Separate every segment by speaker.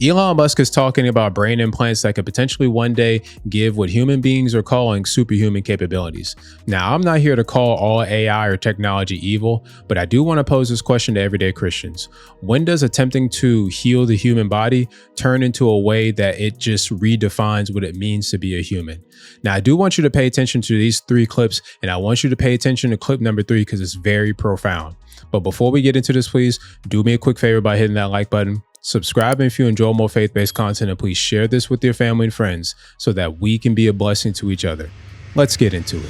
Speaker 1: Elon Musk is talking about brain implants that could potentially one day give what human beings are calling superhuman capabilities. Now, I'm not here to call all AI or technology evil, but I do want to pose this question to everyday Christians. When does attempting to heal the human body turn into a way that it just redefines what it means to be a human? Now, I do want you to pay attention to these 3 clips, and I want you to pay attention to clip number 3 because it's very profound. But before we get into this, please do me a quick favor by hitting that like button. Subscribe if you enjoy more faith-based content, and please share this with your family and friends so that we can be a blessing to each other. Let's get into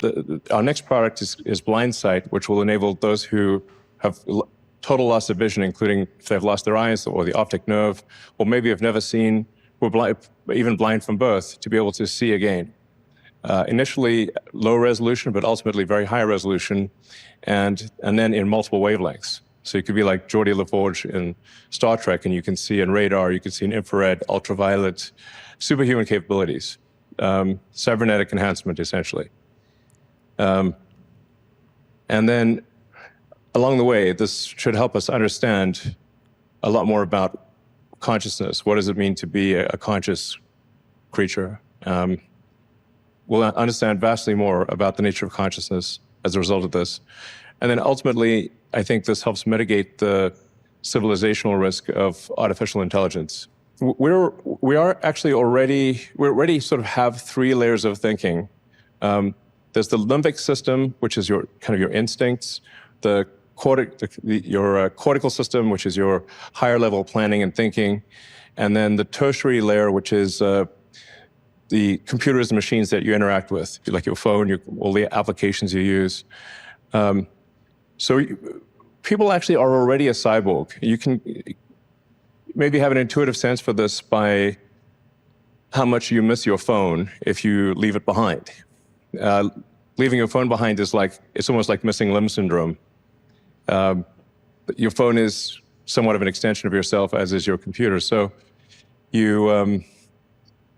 Speaker 1: it.
Speaker 2: Our next product is blind sight, which will enable those who have total loss of vision, including if they've lost their eyes or the optic nerve, or maybe have never seen, were blind, even blind from birth, to be able to see again. Initially low resolution, but ultimately very high resolution, and then in multiple wavelengths. So you could be like Geordi LaForge in Star Trek, and you can see in radar, you can see in infrared, ultraviolet, superhuman capabilities, cybernetic enhancement, essentially. And then along the way, this should help us understand a lot more about consciousness. What does it mean to be a conscious creature? We'll understand vastly more about the nature of consciousness as a result of this. And then ultimately, I think this helps mitigate the civilizational risk of artificial intelligence. We already sort of have 3 layers of thinking. There's the limbic system, which is your instincts, your cortical system, which is your higher level planning and thinking, and then the tertiary layer, which is the computers and machines that you interact with, like your phone, all the applications you use. So people actually are already a cyborg. You can maybe have an intuitive sense for this by how much you miss your phone if you leave it behind. Leaving your phone behind is it's almost like missing limb syndrome. Your phone is somewhat of an extension of yourself, as is your computer. So you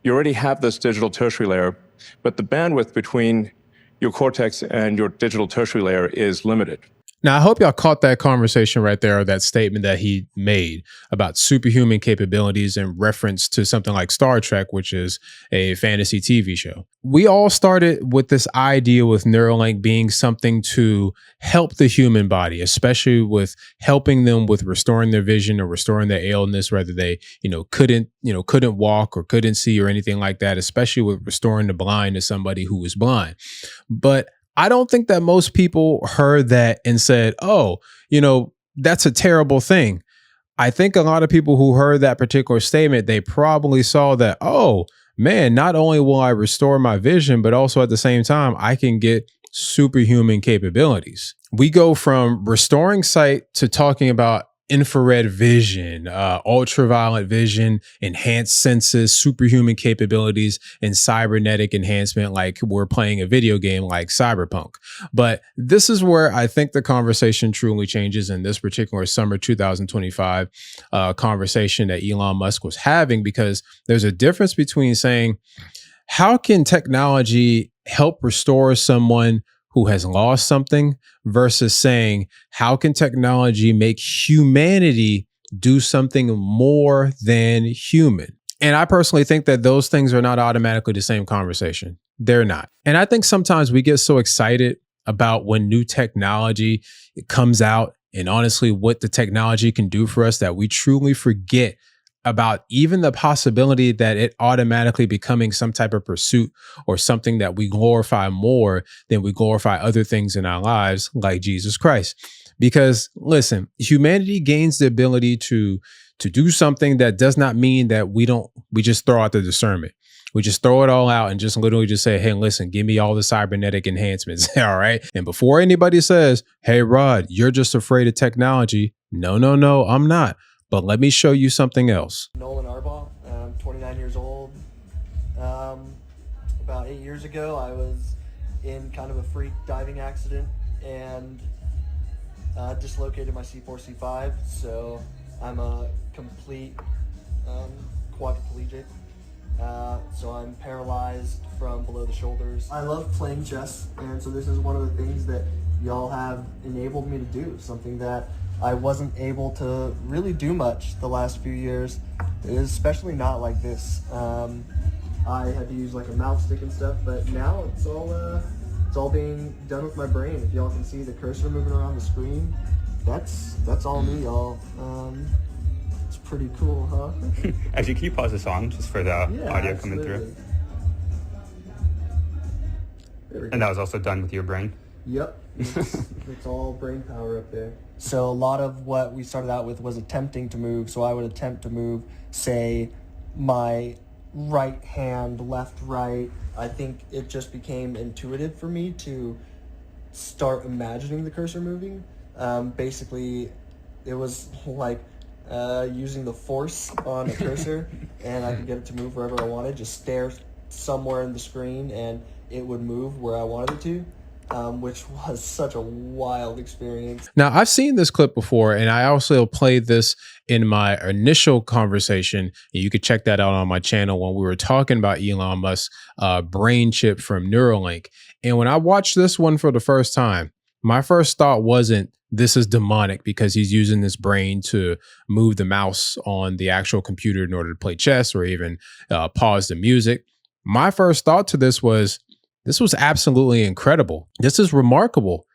Speaker 2: already have this digital tertiary layer, but the bandwidth between your cortex and your digital tertiary layer is limited.
Speaker 1: Now, I hope y'all caught that conversation right there, or that statement that he made about superhuman capabilities in reference to something like Star Trek, which is a fantasy TV show. We all started with this idea with Neuralink being something to help the human body, especially with helping them with restoring their vision or restoring their illness, whether they, couldn't walk or couldn't see or anything like that, especially with restoring the blind to somebody who was blind. But I don't think that most people heard that and said, oh, that's a terrible thing. I think a lot of people who heard that particular statement, they probably saw that, oh, man, not only will I restore my vision, but also at the same time, I can get superhuman capabilities. We go from restoring sight to talking about infrared vision, ultraviolet vision, enhanced senses, superhuman capabilities, and cybernetic enhancement, like we're playing a video game like Cyberpunk. But this is where I think the conversation truly changes in this particular summer 2025 conversation that Elon Musk was having, because there's a difference between saying, how can technology help restore someone who has lost something, versus saying, how can technology make humanity do something more than human? And I personally think that those things are not automatically the same conversation. They're not. And I think sometimes we get so excited about when new technology comes out, and honestly, what the technology can do for us, that we truly forget about even the possibility that it automatically becoming some type of pursuit or something that we glorify more than we glorify other things in our lives, like Jesus Christ. Because listen, humanity gains the ability to do something that does not mean that we just throw out the discernment. We just throw it all out and just literally just say, hey, listen, give me all the cybernetic enhancements. All right. And before anybody says, hey, Rod, you're just afraid of technology. No, I'm not. But let me show you something else.
Speaker 3: Nolan Arbaugh, I'm 29 years old. About 8 years ago, I was in kind of a freak diving accident and dislocated my C4, C5. So I'm a complete quadriplegic. So I'm paralyzed from below the shoulders. I love playing chess, and so this is one of the things that y'all have enabled me to do, something that I wasn't able to really do much the last few years, especially not like this. I had to use like a mouse stick and stuff, but now it's all being done with my brain. If y'all can see the cursor moving around the screen, that's all me, y'all. It's pretty cool, huh?
Speaker 4: Actually, can you pause the song just for the audio coming through? And that was also done with your brain?
Speaker 3: Yep. It's all brain power up there. So a lot of what we started out with was attempting to move. So I would attempt to move, say, my right hand, left, right. I think it just became intuitive for me to start imagining the cursor moving. Basically, it was like using the force on a cursor, and I could get it to move wherever I wanted. Just stare somewhere in the screen, and it would move where I wanted it to. Which was such a wild experience.
Speaker 1: Now, I've seen this clip before, and I also played this in my initial conversation. You could check that out on my channel when we were talking about Elon Musk's brain chip from Neuralink. And when I watched this one for the first time, my first thought wasn't, this is demonic because he's using this brain to move the mouse on the actual computer in order to play chess or even pause the music. My first thought to this was absolutely incredible. This is remarkable.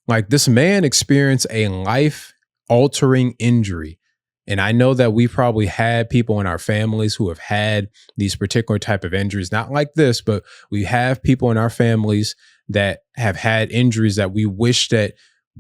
Speaker 1: Like, this man experienced a life-altering injury. And I know that we probably had people in our families who have had these particular type of injuries, not like this, but we have people in our families that have had injuries that we wish that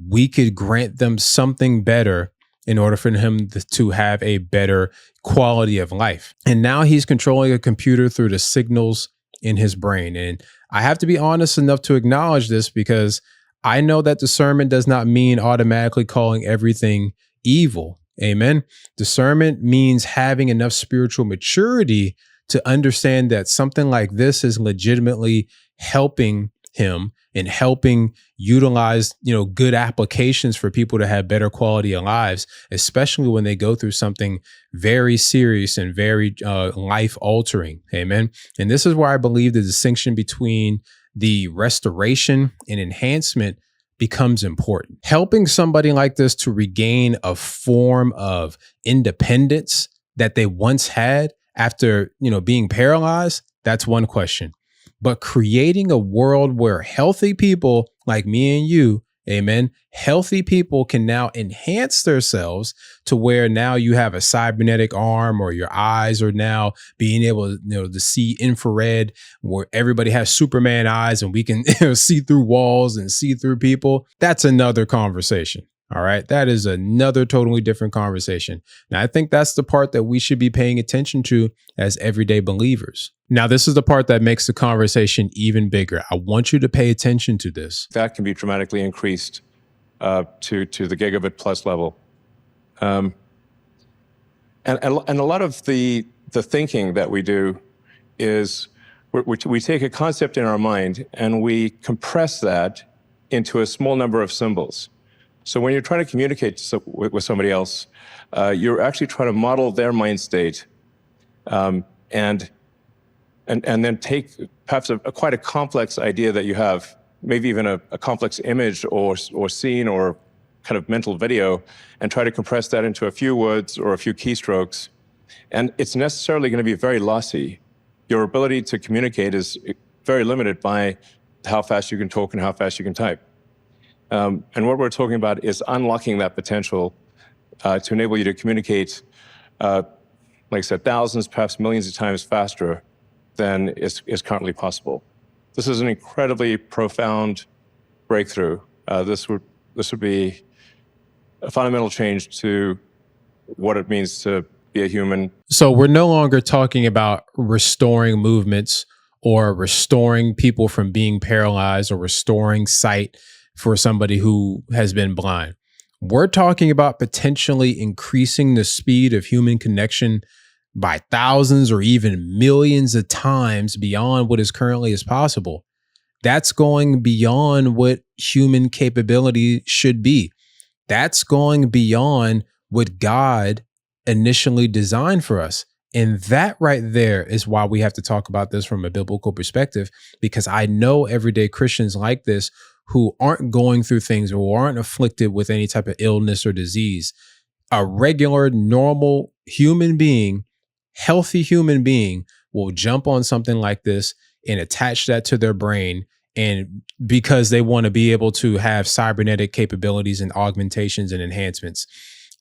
Speaker 1: we could grant them something better in order for him to have a better quality of life. And now he's controlling a computer through the signals in his brain. And I have to be honest enough to acknowledge this, because I know that discernment does not mean automatically calling everything evil. Amen. Discernment means having enough spiritual maturity to understand that something like this is legitimately helping him and helping utilize, good applications for people to have better quality of lives, especially when they go through something very serious and very life altering. Amen. And this is where I believe the distinction between the restoration and enhancement becomes important. Helping somebody like this to regain a form of independence that they once had after, being paralyzed, that's one question. But creating a world where healthy people like me and you, amen, healthy people can now enhance themselves to where now you have a cybernetic arm, or your eyes are now being able to see infrared, where everybody has Superman eyes and we can see through walls and see through people. That's another conversation. All right. That is another totally different conversation. Now, I think that's the part that we should be paying attention to as everyday believers. Now, this is the part that makes the conversation even bigger. I want you to pay attention to this.
Speaker 2: That can be dramatically increased to the gigabit plus level. And a lot of the thinking that we do is we take a concept in our mind and we compress that into a small number of symbols. So when you're trying to communicate with somebody else, you're actually trying to model their mind state, and then take perhaps quite a complex idea that you have, maybe even a complex image or scene or kind of mental video, and try to compress that into a few words or a few keystrokes. And it's necessarily going to be very lossy. Your ability to communicate is very limited by how fast you can talk and how fast you can type. And what we're talking about is unlocking that potential to enable you to communicate, like I said, thousands, perhaps millions of times faster than is currently possible. This is an incredibly profound breakthrough. This would be a fundamental change to what it means to be a human.
Speaker 1: So we're no longer talking about restoring movements or restoring people from being paralyzed or restoring sight for somebody who has been blind. We're talking about potentially increasing the speed of human connection by thousands or even millions of times beyond what is currently is possible. That's going beyond what human capability should be. That's going beyond what God initially designed for us. And that right there is why we have to talk about this from a biblical perspective, because I know everyday Christians like this who aren't going through things or aren't afflicted with any type of illness or disease, a regular, normal human being, healthy human being will jump on something like this and attach that to their brain. And because they want to be able to have cybernetic capabilities and augmentations and enhancements.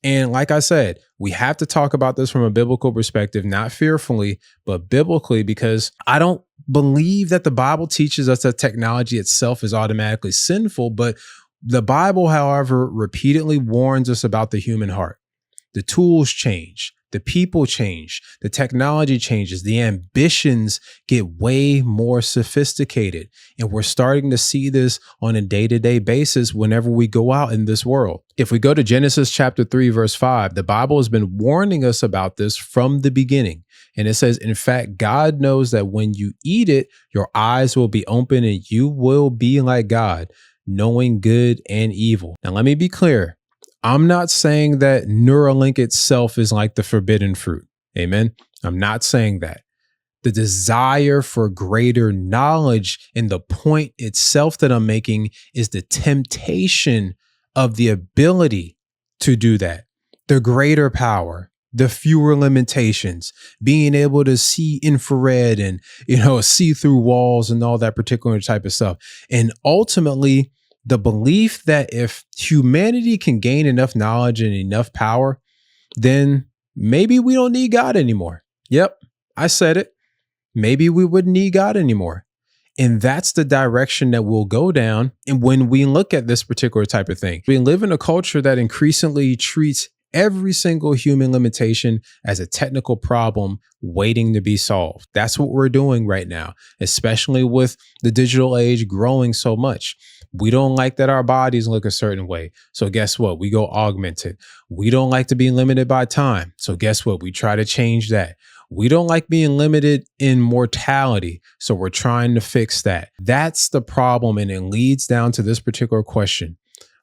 Speaker 1: And like I said, we have to talk about this from a biblical perspective, not fearfully, but biblically, because I don't believe that the Bible teaches us that technology itself is automatically sinful. But the Bible, however, repeatedly warns us about the human heart. The tools change. The people change, the technology changes, the ambitions get way more sophisticated. And we're starting to see this on a day-to-day basis whenever we go out in this world. If we go to Genesis chapter 3, verse 5, the Bible has been warning us about this from the beginning. And it says, in fact, God knows that when you eat it, your eyes will be open and you will be like God, knowing good and evil. Now, let me be clear. I'm not saying that Neuralink itself is like the forbidden fruit. Amen. I'm not saying that. The desire for greater knowledge and the point itself that I'm making is the temptation of the ability to do that. The greater power, the fewer limitations, being able to see infrared and, see through walls and all that particular type of stuff. And ultimately, the belief that if humanity can gain enough knowledge and enough power, then maybe we don't need God anymore. Yep, I said it. Maybe we wouldn't need God anymore. And that's the direction that we'll go down. And when we look at this particular type of thing, we live in a culture that increasingly treats every single human limitation as a technical problem waiting to be solved. That's what we're doing right now, especially with the digital age growing so much. We don't like that our bodies look a certain way. So guess what? We go augmented. We don't like to be limited by time. So guess what? We try to change that. We don't like being limited in mortality. So we're trying to fix that. That's the problem. And it leads down to this particular question.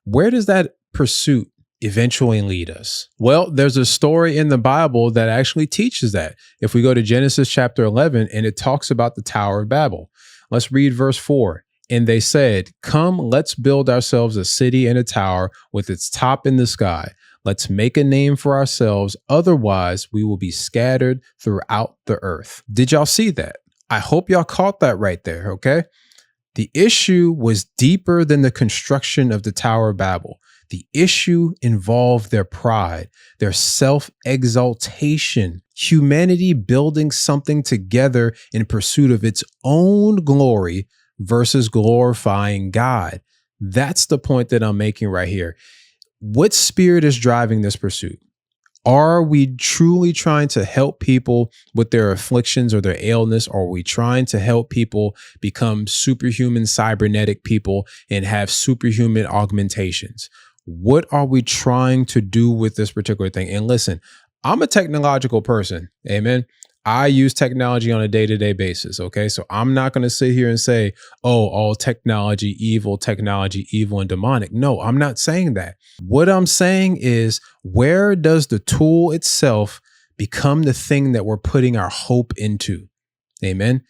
Speaker 1: Where does that pursuit eventually lead us? Well, there's a story in the Bible that actually teaches that. If we go to Genesis chapter 11, and it talks about the Tower of Babel. Let's read verse 4. And they said, come, let's build ourselves a city and a tower with its top in the sky. Let's make a name for ourselves. Otherwise, we will be scattered throughout the earth. Did y'all see that? I hope y'all caught that right there. Okay. The issue was deeper than the construction of the Tower of Babel. The issue involved their pride, their self-exaltation, humanity building something together in pursuit of its own glory versus glorifying God. That's the point that I'm making right here. What spirit is driving this pursuit? Are we truly trying to help people with their afflictions or their illness? Or are we trying to help people become superhuman, cybernetic people and have superhuman augmentations? What are we trying to do with this particular thing? And listen, I'm a technological person. Amen. I use technology on a day-to-day basis. Okay. So I'm not going to sit here and say, oh, all technology evil and demonic. No, I'm not saying that. What I'm saying is, where does the tool itself become the thing that we're putting our hope into? Amen.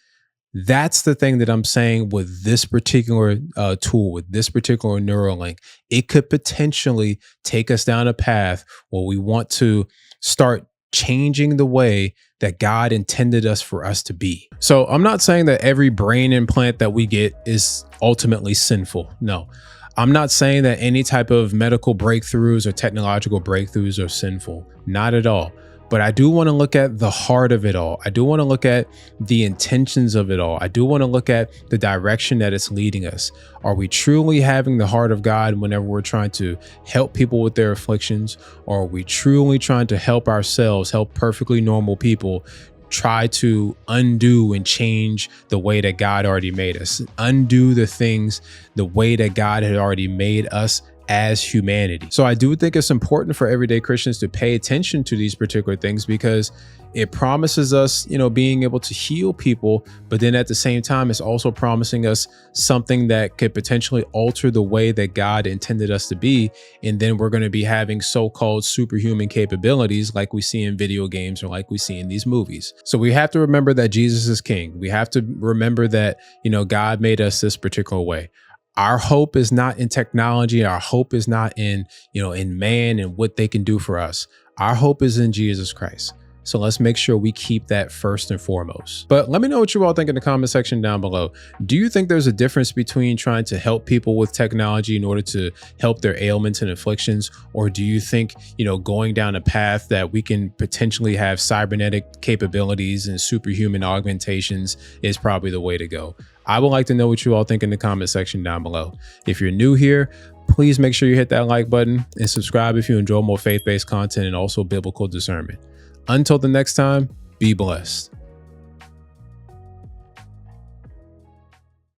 Speaker 1: That's the thing that I'm saying with this particular tool, with this particular Neuralink. It could potentially take us down a path where we want to start changing the way that God intended us for us to be. So I'm not saying that every brain implant that we get is ultimately sinful. No, I'm not saying that any type of medical breakthroughs or technological breakthroughs are sinful. Not at all. But I do want to look at the heart of it all. I do want to look at the intentions of it all. I do want to look at the direction that it's leading us. Are we truly having the heart of God whenever we're trying to help people with their afflictions? Or are we truly trying to help ourselves, help perfectly normal people try to undo and change the way that God already made us, undo the things, the way that God had already made us as humanity? So I do think it's important for everyday Christians to pay attention to these particular things, because it promises us, being able to heal people. But then at the same time, it's also promising us something that could potentially alter the way that God intended us to be. And then we're going to be having so-called superhuman capabilities like we see in video games or like we see in these movies. So we have to remember that Jesus is king. We have to remember that, God made us this particular way. Our hope is not in technology. Our hope is not in, in man and what they can do for us. Our hope is in Jesus Christ. So let's make sure we keep that first and foremost. But let me know what you all think in the comment section down below. Do you think there's a difference between trying to help people with technology in order to help their ailments and afflictions? Or do you think, going down a path that we can potentially have cybernetic capabilities and superhuman augmentations is probably the way to go? I would like to know what you all think in the comment section down below. If you're new here, please make sure you hit that like button and subscribe if you enjoy more faith-based content and also biblical discernment. Until the next time, be blessed.